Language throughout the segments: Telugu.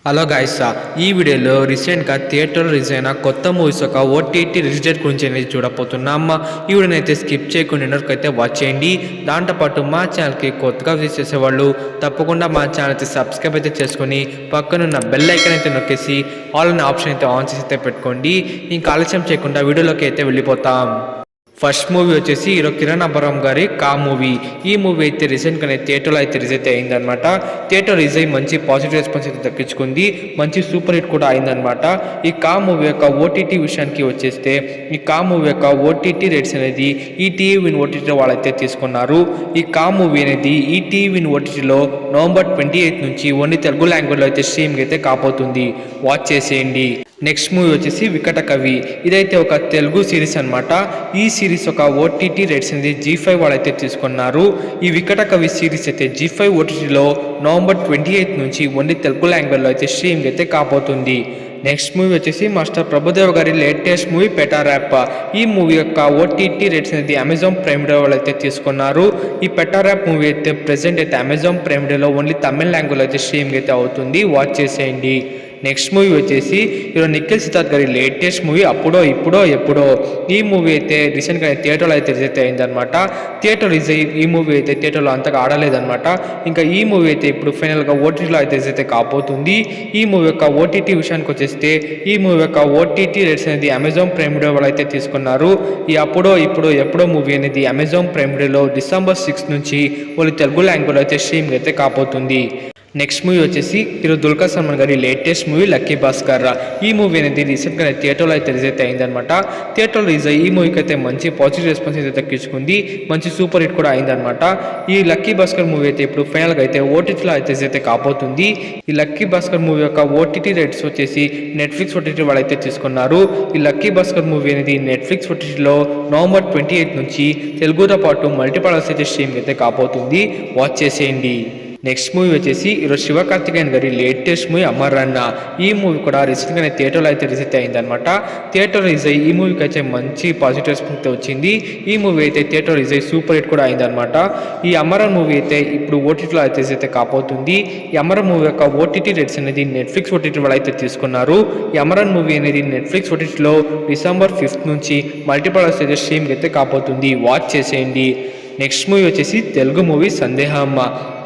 హలో గాయ్స్, ఈ వీడియోలో రీసెంట్గా థియేటర్ రిలీజ్ అయిన కొత్త మూవీస్ ఒక ఓటీటీ రిలీజ్ గురించి అనేది చూడబోతున్నాం. ఈ వీడియోని అయితే స్కిప్ చేయకుండా అయితే వాచ్ చేయండి. దాంతోపాటు మా ఛానల్కి కొత్తగా విజిట్ చేసేవాళ్ళు తప్పకుండా మా ఛానల్ అయితే సబ్స్క్రైబ్ అయితే చేసుకొని పక్కనున్న బెల్ ఐకాన్ అయితే నొక్కేసి ఆల్ అనే ఆప్షన్ అయితే ఆన్ చేసి అయితే పెట్టుకోండి. ఇంకా ఆలస్యం చేయకుండా వీడియోలోకి అయితే వెళ్ళిపోతాం. ఫస్ట్ మూవీ వచ్చేసి హీరో కిరణ్ అబ్బవరం గారి కా మూవీ. ఈ మూవీ అయితే రీసెంట్గానే థియేటర్లో అయితే రిలీజ్ అయితే అయిందనమాట. థియేటర్ రిలీజ్ అయ్యి మంచి పాజిటివ్ రెస్పాన్స్ అయితే దక్కించుకుంది, మంచి సూపర్ హిట్ కూడా అయిందనమాట. ఈ కా మూవీ యొక్క ఓటీటీ విషయానికి వచ్చేస్తే ఈ కా మూవీ యొక్క ఓటీటీ రేట్స్ అనేది ఈటీవీ విన్ ఓటీటీలో వాళ్ళైతే తీసుకున్నారు. ఈ కా మూవీ అనేది ఈటీవీ విన్ ఓటీటీలో నవంబర్ 28 నుంచి ఓన్లీ తెలుగు లాంగ్వేజ్లో అయితే స్ట్రీమింగ్ అయితే కాబోతుంది. వాచ్ చేసేయండి. నెక్స్ట్ మూవీ వచ్చేసి వికట కవి. ఇదైతే ఒక తెలుగు సిరీస్ అనమాట. ఈ సిరీస్ ఒక ఓటీటీ రేట్స్ అనేది G5 వాళ్ళైతే తీసుకున్నారు. ఈ వికట కవి సిరీస్ అయితే G5 ఓటీటీలో నవంబర్ 28 నుంచి ఓన్లీ తెలుగు లాంగ్వేజ్లో అయితే స్ట్రీమింగ్ అయితే కాబోతుంది. నెక్స్ట్ మూవీ వచ్చేసి మాస్టర్ ప్రభుదేవ్ గారి లేటెస్ట్ మూవీ పెటా ర్యాప్. ఈ మూవీ యొక్క ఓటీటీ రేట్స్ అనేది అమెజాన్ ప్రైమ్ డే వాళ్ళు అయితే తీసుకున్నారు. ఈ పెటా ర్యాప్ మూవీ అయితే ప్రెసెంట్ అయితే అమెజాన్ ప్రైమ్ డేలో ఓన్లీ తమిళ లాంగ్వేజ్లో అయితే స్ట్రీమింగ్ అయితే అవుతుంది. వాచ్ చేసేయండి. నెక్స్ట్ మూవీ వచ్చేసి హీరో నిఖిల్ సిద్ధార్థ్ గారి లేటెస్ట్ మూవీ అప్పుడో ఇప్పుడో ఎప్పుడో. ఈ మూవీ అయితే రీసెంట్గా థియేటర్లో అయితే రిలీజ్ అయితే అయిందనమాట. థియేటర్ రిలీజ్ అయ్యి ఈ మూవీ అయితే థియేటర్లో అంతగా ఆడలేదనమాట. ఇంకా ఈ మూవీ అయితే ఇప్పుడు ఫైనల్గా ఓటీటీలో అయితే రిలీజ్ అయితే కాబోతుంది. ఈ మూవీ యొక్క ఓటీటీ విషయానికి వచ్చేస్తే ఈ మూవీ యొక్క ఓటీటీ రేట్స్ అనేది అమెజాన్ ప్రైమ్ డే వాళ్ళు అయితే తీసుకున్నారు. ఈ అప్పుడో ఇప్పుడో ఎప్పుడో మూవీ అనేది అమెజాన్ ప్రైమ్ డేలో డిసెంబర్ 6 నుంచి వాళ్ళు తెలుగు లాంగ్వేజ్లో అయితే స్ట్రీమింగ్ అయితే కాబోతుంది. నెక్స్ట్ మూవీ వచ్చేసి హీరో దుల్కర్ సల్మాన్ గారి లేటెస్ట్ మూవీ లక్కీ భాస్కర్. ఈ మూవీ అనేది రీసెంట్గా థియేటర్లో అయితే రిలీజ్ అయితే అయిందనమాట. థియేటర్లో రిలీజ్ అయ్యి ఈ మూవీకి అయితే మంచి పాజిటివ్ రెస్పాన్స్ అయితే దక్కించుకుంది, మంచి సూపర్ హిట్ కూడా అయిందనమాట. ఈ లక్కీ భాస్కర్ మూవీ అయితే ఇప్పుడు ఫైనల్గా అయితే ఓటీటీలో అయితే కాబోతుంది. ఈ లక్కీ భాస్కర్ మూవీ యొక్క ఓటీటీ రేట్స్ వచ్చేసి నెట్ఫ్లిక్స్ ఓటీటీ వాళ్ళైతే తీసుకున్నారు. ఈ లక్కీ భాస్కర్ మూవీ అనేది నెట్ఫ్లిక్స్ ఓటీటీలో నవంబర్ 28 నుంచి తెలుగుతో పాటు మల్టీప్లెక్స్ అయితే స్ట్రీమింగ్ అయితే కాబోతుంది. వాచ్ చేసేయండి. నెక్స్ట్ మూవీ వచ్చేసి ఈరోజు శివకార్తికేయన్ గారి లేటెస్ట్ మూవీ అమర్ అన్న. ఈ మూవీ కూడా రీసెంట్గానే థియేటర్లో అయితే రిలీజ్ అయితే అయిందనమాట. థియేటర్ రిలీజ్ అయ్యి ఈ మూవీకి అయితే మంచి పాజిటివ్ రెస్పాన్స్ వచ్చింది. ఈ మూవీ అయితే థియేటర్ రిలీజ్ అయ్యి సూపర్ హిట్ కూడా అయిందనమాట. ఈ అమరన్ మూవీ అయితే ఇప్పుడు ఓటీటీలో అయితే కాబోతుంది. ఈ అమరన్ మూవీ యొక్క ఓటీటీ రేట్స్ అనేది నెట్ఫ్లిక్స్ ఓటీటీ వాళ్ళు అయితే తీసుకున్నారు. ఈ అమరన్ మూవీ అనేది నెట్ఫ్లిక్స్ ఓటీటీలో డిసెంబర్ 5 నుంచి మల్టీప్లెక్స్ అయితే స్ట్రీమింగ్ అయితే కాబోతుంది. వాచ్ చేసేయండి. నెక్స్ట్ మూవీ వచ్చేసి తెలుగు మూవీ సందేహమ్మ.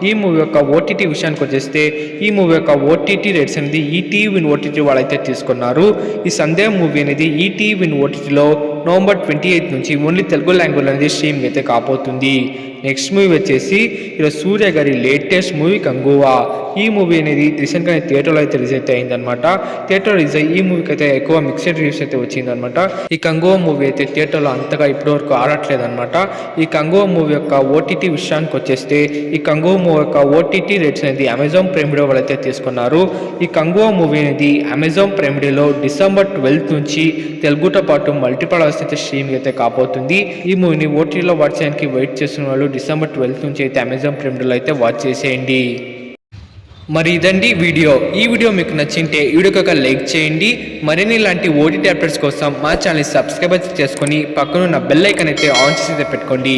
ఈ మూవీ యొక్క ఓటీటీ విషయానికి వచ్చేస్తే ఈ మూవీ యొక్క ఓటీటీ రేట్స్ అనేది ఈటీవీ విన్ ఓటీటీ వాళ్ళైతే తీసుకున్నారు. ఈ సందేహం మూవీ అనేది ఈటీవీ విన్ ఓటీటీలో నవంబర్ 28 నుంచి ఓన్లీ తెలుగు లాంగ్వేజ్ అనేది స్ట్రీమింగ్ అయితే కాబోతుంది. నెక్స్ట్ మూవీ వచ్చేసి ఈరోజు సూర్య గారి లేటెస్ట్ మూవీ కంగువా. ఈ మూవీ అనేది రీసెంట్గా థియేటర్లో అయితే రిలీజ్ అయితే అయిందనమాట. థియేటర్ రిలీజ్ అయ్యి ఈ మూవీకి అయితే ఎక్కువ మిక్స్డ్ రివ్యూస్ అయితే వచ్చిందనమాట. ఈ కంగువా మూవీ అయితే థియేటర్లో అంతగా ఇప్పటివరకు ఆడట్లేదనమాట. ఈ కంగువా మూవీ యొక్క ఓటీటీ విషయానికి వచ్చేస్తే ఈ కంగువా మూవీ యొక్క ఓటీటీ రేట్స్ అనేది అమెజాన్ ప్రైమ్ డే వాళ్ళు అయితే తీసుకున్నారు. ఈ కంగువా మూవీ అనేది అమెజాన్ ప్రైమ్ డేలో డిసెంబర్ 12 నుంచి తెలుగుతో పాటు మల్టీప్లెక్స్ అయితే స్ట్రీమింగ్ అయితే కాబోతుంది. ఈ మూవీని ఓటీటీలో వాచ్ చేయడానికి వెయిట్ చేస్తున్న వాళ్ళు డిసెంబర్ 12 నుంచి అయితే అమెజాన్ ప్రైమ్ డేలో అయితే వాచ్ చేసేయండి. మరి ఇదండి వీడియో. ఈ వీడియో మీకు నచ్చింటే వీడియోకి ఒక లైక్ చేయండి. మరిన్ని ఇలాంటి ఓటీటీ అప్డేట్స్ కోసం మా ఛానల్ సబ్స్క్రైబ్ చేసుకొని పక్కనున్న బెల్ ఐకాన్ అయితే ఆన్ చేసి పెట్టుకోండి.